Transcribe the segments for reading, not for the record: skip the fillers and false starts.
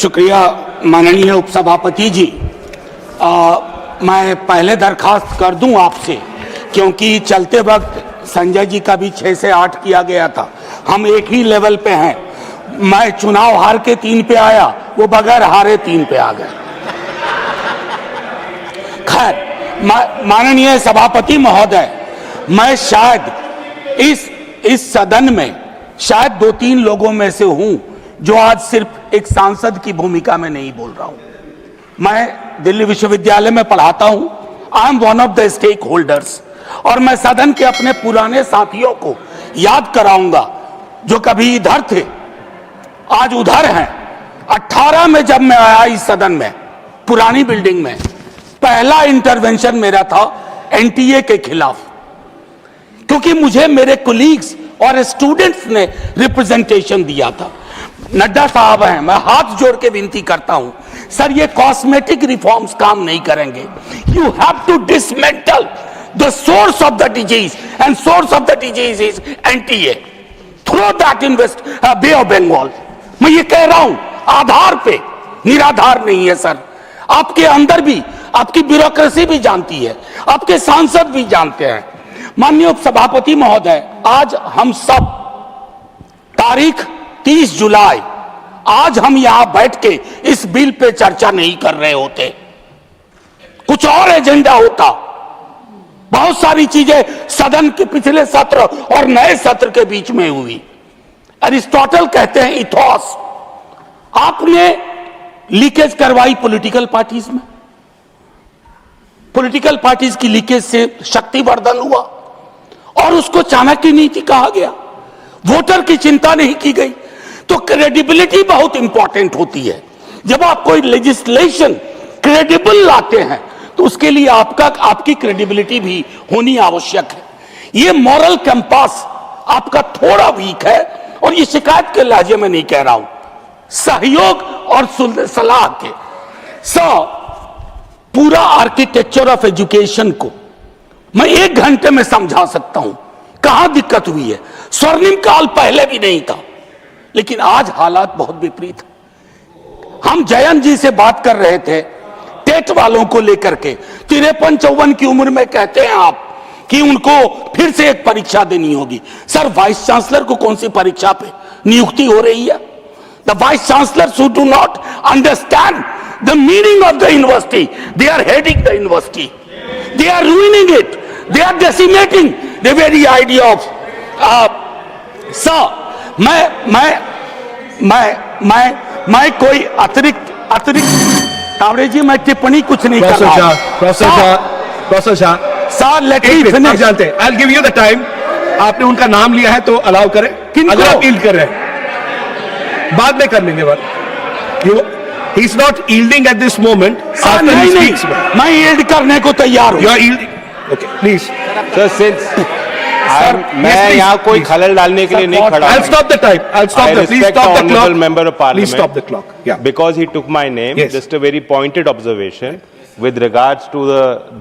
शुक्रिया माननीय उपसभापति जी। मैं पहले दरखास्त कर दूं आपसे, क्योंकि चलते वक्त संजय जी का भी 6 से 8 किया गया था। हम एक ही लेवल पे हैं। मैं चुनाव हार के 3 पे आया, वो बगैर हारे 3 पे आ गए। खैर, माननीय सभापति महोदय, मैं शायद इस सदन में शायद 2-3 लोगों में से हूं जो आज सिर्फ एक सांसद की भूमिका में नहीं बोल रहा हूं। मैं दिल्ली विश्वविद्यालय में पढ़ाता हूं। I am one of the stakeholders, और मैं सदन के अपने पुराने साथियों को याद कराऊंगा जो कभी इधर थे, आज उधर हैं। 18 में जब मैं आया इस सदन में, पुरानी बिल्डिंग में, पहला इंटरवेंशन मेरा था एनटीए के खिलाफ, क्योंकि मुझे मेरे कोलीग्स और स्टूडेंट्स ने रिप्रेजेंटेशन दिया था। नड्डा साहब हैं, मैं हाथ जोड़ के विनती करता हूं, सर ये कॉस्मेटिक रिफॉर्म्स काम नहीं करेंगे। You have to dismantle the source of the disease, and source of the disease is NTA. Throw that in Bay of Bengal. मैं ये कह रहा हूं आधार पे, निराधार नहीं है सर। आपके अंदर भी आपकी ब्यूरोक्रेसी भी जानती है, आपके सांसद भी जानते हैं। माननीय उपसभापति महोदय, आज हम सब तारीख 30 जुलाई, आज हम यहां बैठ के इस बिल पे चर्चा नहीं कर रहे होते, कुछ और एजेंडा होता। बहुत सारी चीजें सदन के पिछले सत्र और नए सत्र के बीच में हुई। अरिस्टोटल कहते हैं इथोस। आपने लीकेज करवाई पॉलिटिकल पार्टीज में, पॉलिटिकल पार्टीज की लीकेज से शक्तिवर्धन हुआ और उसको चाणक्य नीति कहा गया। वोटर की चिंता नहीं की गई। तो क्रेडिबिलिटी बहुत इंपॉर्टेंट होती है। जब आप कोई लेजिस्लेशन क्रेडिबल लाते हैं तो उसके लिए आपकी क्रेडिबिलिटी भी होनी आवश्यक है। ये मॉरल कंपास आपका थोड़ा वीक है, और ये शिकायत के लहजे में नहीं कह रहा हूं, सहयोग और सलाह के। पूरा आर्किटेक्चर ऑफ एजुकेशन को मैं 1 घंटे में समझा सकता हूं कहां दिक्कत हुई है। स्वर्णिम काल पहले भी नहीं था, लेकिन आज हालात बहुत विपरीत है। हम जयंत जी से बात कर रहे थे टेट वालों को लेकर के। 53-54 की उम्र में कहते हैं आप कि उनको फिर से एक परीक्षा देनी होगी। सर, वाइस चांसलर को कौन सी परीक्षा पे नियुक्ति हो रही है? The vice chancellor who do not understand the meaning of the university, they are heading the university, they are ruining it, they are decimating the very idea of sir, मैं कोई अतिरिक्त तावड़े जी, मैं टिप्पणी कुछ नहीं कर रहा हूं। Professor Shah, sir let me finish. जानते हैं, I'll give you the time। आपने उनका नाम लिया है तो अलाउ करें। अगर आप यील्ड कर रहे हैं बाद में कर लेंगे बात। He is not yielding at this moment. नहीं, मैं यील्ड करने को तैयार हूं। You are yielding? Okay, please. Sir, since मैं यहाँ कोई खलल डालने के लिए नहीं खड़ा। I'll stop the time. I'll stop the. Please stop the clock. Member of Parliament. Please stop the clock. Yeah. Because he took my name. Yes. Just a very pointed observation with regards to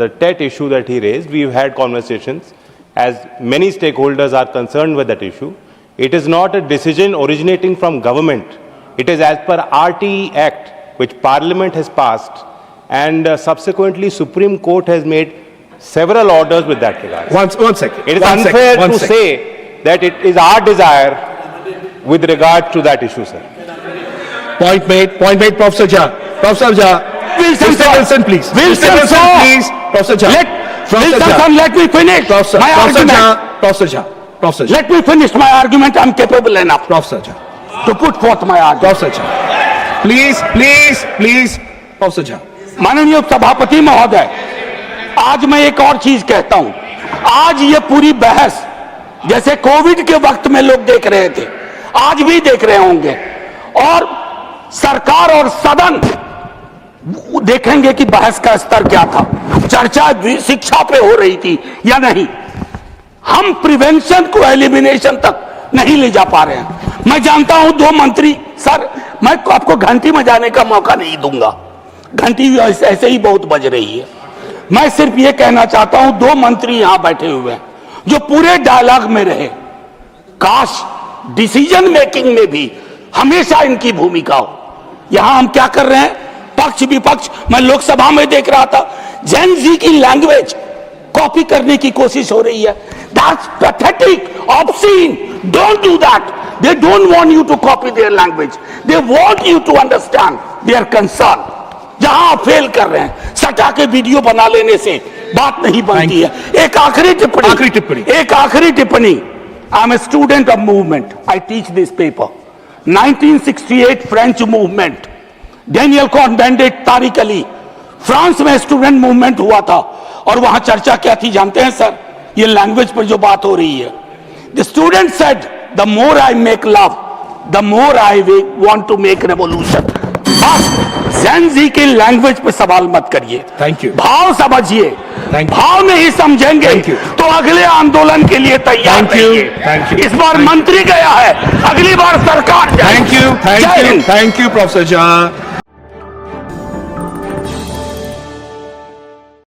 the TET issue that he raised. We've had conversations, as many stakeholders are concerned with that issue. It is not a decision originating from government. It is as per RTE Act, which Parliament has passed, and subsequently Supreme Court has made several orders with that regard. One second. It is unfair to say that it is our desire with regard to that issue, sir. Point made, Professor Jha. Professor Jha. Wilson, please. Wilson, please. Professor Jha. Let me finish my argument. Professor Jha. Let me finish my argument. I'm capable enough, Professor Jha, to put forth my argument. Professor Jha. Please. Professor Jha. माननीय सभापति महोदय, आज मैं एक और चीज कहता हूं। आज ये पूरी बहस जैसे कोविड के वक्त में लोग देख रहे थे, आज भी देख रहे होंगे, और सरकार और सदन देखेंगे कि बहस का स्तर क्या था, चर्चा शिक्षा पे हो रही थी या नहीं। हम प्रिवेंशन को एलिमिनेशन तक नहीं ले जा पा रहे हैं। मैं जानता हूं 2 मंत्री, सर मैं आपको घंटी बजाने का मौका नहीं दूंगा, घंटी ऐसे ही बहुत बज रही है। मैं सिर्फ ये कहना चाहता हूं 2 मंत्री यहां बैठे हुए हैं जो पूरे डायलॉग में रहे। काश डिसीजन मेकिंग में भी हमेशा इनकी भूमिका हो। यहां हम क्या कर रहे हैं, पक्ष विपक्ष, मैं लोकसभा में देख रहा था, जेन जी की लैंग्वेज कॉपी करने की कोशिश हो रही है. That's pathetic, obscene. Don't do that. They don't want you to copy their language. They want you to understand their concern. जहां आप फेल कर रहे हैं, सटा के वीडियो बना लेने से बात नहीं बनती है. एक आखिरी टिप्पणी. I am a student of movement. I teach this paper. 1968 French movement, Daniel Cohn-Bendit, Tariq Ali, France में स्टूडेंट मूवमेंट हुआ था. और वहां चर्चा क्या थी जानते हैं सर? ये लैंग्वेज पर जो बात हो रही है. The student said, the more I make love, the more I want to make revolution. बस जेन जी की लैंग्वेज पे सवाल मत करिए. Thank you. भाव समझिए. Thank you. भाव नहीं समझेंगे Thank you. तो अगले आंदोलन के लिए तैयार Thank you. रहिए. Thank you. इस बार मंत्री गया है, अगली बार सरकार जाए. Thank you, जय हिंद. Professor Jha.